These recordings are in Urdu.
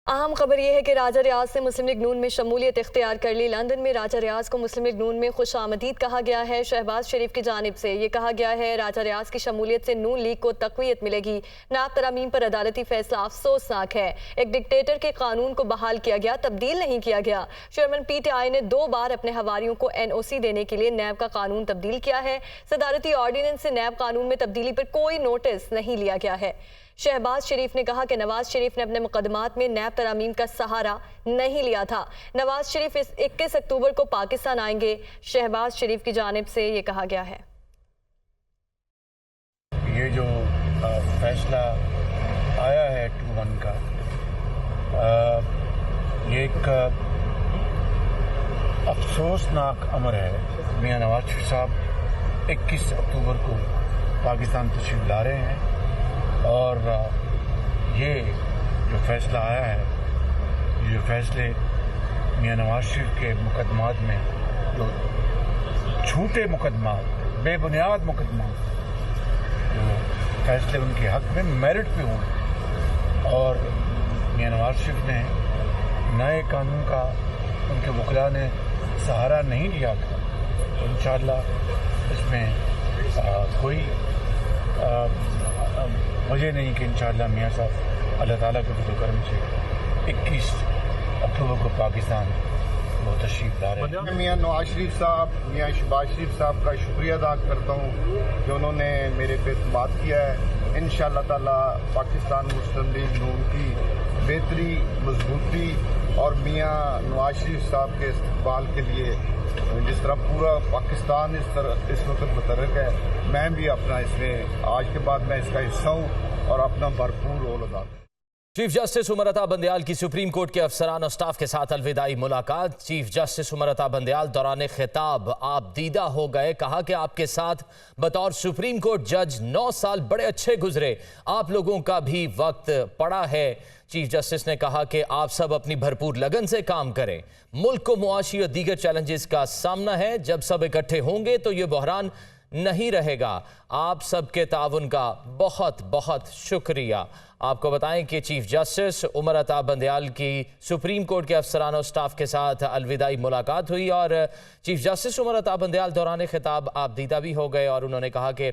اہم خبر یہ ہے کہ راجہ ریاض نے مسلم لیگ نون میں شمولیت اختیار کر لی۔ لندن میں راجہ ریاض کو مسلم لیگ نون میں خوش آمدید کہا گیا ہے۔ شہباز شریف کی جانب سے یہ کہا گیا ہے راجہ ریاض کی شمولیت سے نون لیگ کو تقویت ملے گی۔ ناب ترامیم پر عدالتی فیصلہ افسوسناک ہے۔ ایک ڈکٹیٹر کے قانون کو بحال کیا گیا، تبدیل نہیں کیا گیا۔ چیئرمین پی ٹی آئی نے 2 بار اپنے حواریوں کو NOC دینے کے لیے نیب کا قانون تبدیل کیا ہے۔ صدارتی آرڈیننس سے نیب قانون میں تبدیلی پر کوئی نوٹس نہیں لیا گیا ہے۔ شہباز شریف نے کہا کہ نواز شریف نے اپنے مقدمات میں نیب ترامیم کا سہارا نہیں لیا تھا۔ نواز شریف 21 اکتوبر کو پاکستان آئیں گے۔ شہباز شریف کی جانب سے یہ کہا گیا ہے۔ یہ جو فیصلہ آیا ہے 2-1 کا، یہ ایک افسوسناک امر ہے۔ میاں نواز شریف صاحب 21 اکتوبر کو پاکستان تشریف لا رہے ہیں، اور یہ جو فیصلہ آیا ہے، یہ فیصلے میاں نواز شریف کے مقدمات میں جو جھوٹے مقدمات، بے بنیاد مقدمات، جو فیصلے ان کے حق میں میرٹ پہ ہوئے، اور میاں نواز شریف نے نئے قانون کا ان کے وکلاء نے سہارا نہیں لیا تھا۔ انشاءاللہ اس میں کوئی وجہ نہیں کہ انشاءاللہ میاں صاحب اللہ تعالیٰ کے فضل و کرم سے 21 اکتوبر کو پاکستان وہ تشریف لا رہے ہیں۔ میاں نواز شریف صاحب، میاں شہباز شریف صاحب کا شکریہ ادا کرتا ہوں کہ انہوں نے میرے پہ اعتماد کیا ہے۔ انشاءاللہ تعالیٰ پاکستان مسلم لیگ نون کی بہتری، مضبوطی اور میاں نواز شریف صاحب کے استقبال کے لیے جس طرح پورا پاکستان اس وقت متحرک ہے، میں بھی اپنا اس میں آج کے بعد میں اس کا حصہ ہوں اور اپنا بھرپور رول ادا کروں۔ چیف جسٹس عمر عطا بندیال کی سپریم کورٹ کے افسران اور سٹاف کے ساتھ الوداعی ملاقات۔ چیف جسٹس عمر عطا بندیال دوران خطاب آپ دیدہ ہو گئے، کہا کہ آپ کے ساتھ بطور سپریم کورٹ جج 9 سال بڑے اچھے گزرے، آپ لوگوں کا بھی وقت پڑا ہے۔ چیف جسٹس نے کہا کہ آپ سب اپنی بھرپور لگن سے کام کریں، ملک کو معاشی اور دیگر چیلنجز کا سامنا ہے، جب سب اکٹھے ہوں گے تو یہ بحران نہیں رہے گا۔ آپ سب کے تعاون کا بہت بہت شکریہ۔ آپ کو بتائیں کہ چیف جسٹس عمر عطا بندیال کی سپریم کورٹ کے افسران اور سٹاف کے ساتھ الوداعی ملاقات ہوئی، اور چیف جسٹس عمر عطا بندیال دوران خطاب آپ دیدہ بھی ہو گئے، اور انہوں نے کہا کہ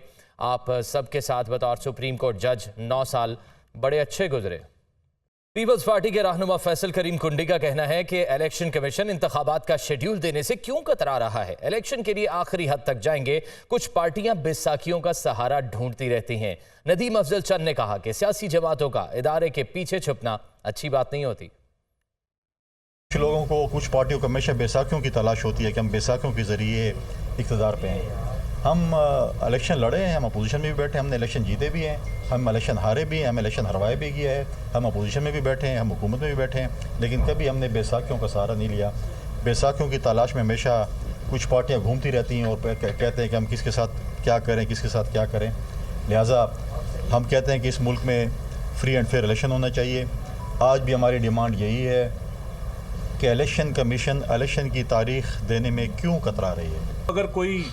آپ سب کے ساتھ بطور سپریم کورٹ جج 9 سال بڑے اچھے گزرے۔ پیپلز پارٹی کے رہنما فیصل کریم کنڈی کا کہنا ہے کہ الیکشن کمیشن انتخابات کا شیڈیول دینے سے کیوں کترا رہا ہے، الیکشن کے لیے آخری حد تک جائیں گے، کچھ پارٹیاں بیساکھیوں کا سہارا ڈھونڈتی رہتی ہیں۔ ندیم افضل چند نے کہا کہ سیاسی جماعتوں کا ادارے کے پیچھے چھپنا اچھی بات نہیں ہوتی۔ کچھ لوگوں کو، کچھ پارٹیوں کو ہمیشہ بیساکھیوں کی تلاش ہوتی ہے کہ ہم بیساکھیوں کے ذریعے اقتدار پہ ہیں۔ ہم الیکشن لڑے ہیں، ہم اپوزیشن میں بھی بیٹھے ہیں، ہم نے الیکشن جیتے بھی ہیں، ہم الیکشن ہارے بھی ہیں، ہم الیکشن ہروائے بھی کیا ہے، ہم اپوزیشن میں بھی بیٹھے ہیں، ہم حکومت میں بھی بیٹھے ہیں، لیکن کبھی ہم نے بیساکھیوں کا سہارا نہیں لیا۔ بیساکھیوں کی تلاش میں ہمیشہ کچھ پارٹیاں گھومتی رہتی ہیں اور کہتے ہیں کہ ہم کس کے ساتھ کیا کریں، کس کے ساتھ کیا کریں۔ لہٰذا ہم کہتے ہیں کہ اس ملک میں فری اینڈ فیئر الیکشن ہونا چاہیے۔ آج بھی ہماری ڈیمانڈ یہی ہے کہ الیکشن کمیشن الیکشن کی تاریخ دینے میں کیوں کترا رہی ہے۔ اگر کوئی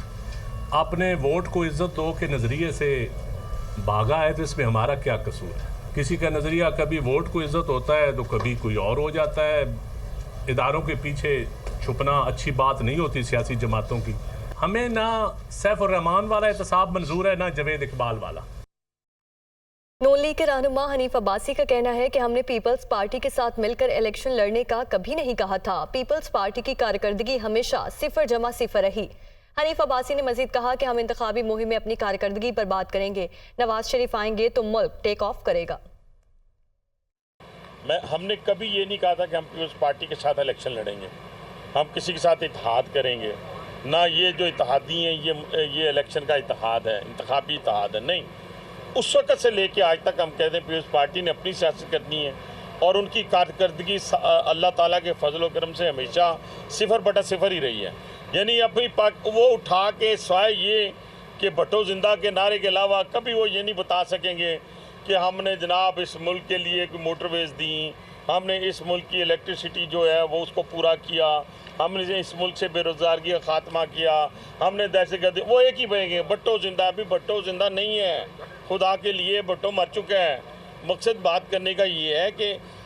اپنے ووٹ کو عزت دو کے نظریے سے بھاگا ہے تو اس میں ہمارا کیا قصور ہے؟ کسی کا نظریہ کبھی ووٹ کو عزت ہوتا ہے تو کبھی کوئی اور ہو جاتا ہے۔ اداروں کے پیچھے چھپنا اچھی بات نہیں ہوتی سیاسی جماعتوں کی۔ ہمیں نہ سیف الرحمان والا احتساب منظور ہے، نہ جاوید اقبال والا۔ نون لیگ کے رہنما حنیف عباسی کا کہنا ہے کہ ہم نے پیپلز پارٹی کے ساتھ مل کر الیکشن لڑنے کا کبھی نہیں کہا تھا۔ پیپلز پارٹی کی کارکردگی ہمیشہ 0 رہی۔ حنیف عباسی نے مزید کہا کہ ہم انتخابی مہم میں اپنی کارکردگی پر بات کریں گے، نواز شریف آئیں گے تو ملک ٹیک آف کرے گا۔ ہم نے کبھی یہ نہیں کہا تھا کہ ہم پیپلز پارٹی کے ساتھ الیکشن لڑیں گے، ہم کسی کے ساتھ اتحاد کریں گے، نہ یہ جو اتحادی ہیں یہ الیکشن کا اتحاد ہے، انتخابی اتحاد ہے، نہیں۔ اس وقت سے لے کے آج تک ہم کہتے ہیں پیپلز پارٹی نے اپنی سیاست کرنی ہے، اور ان کی کارکردگی اللہ تعالیٰ کے فضل و کرم سے ہمیشہ 0/0 ہی رہی ہے۔ یعنی اپنی وہ اٹھا کے سوائے یہ کہ بھٹو زندہ کے نعرے کے علاوہ کبھی وہ یہ نہیں بتا سکیں گے کہ ہم نے جناب اس ملک کے لیے کوئی موٹر ویز دیں، ہم نے اس ملک کی الیکٹریسٹی جو ہے وہ اس کو پورا کیا، ہم نے اس ملک سے بے روزگاری کا خاتمہ کیا، ہم نے دہشت گردی، وہ ایک ہی بہیں گے بھٹو زندہ۔ ابھی بھٹو زندہ نہیں ہے، خدا کے لیے بھٹو مر چکا ہے۔ مقصد بات کرنے کا یہ ہے کہ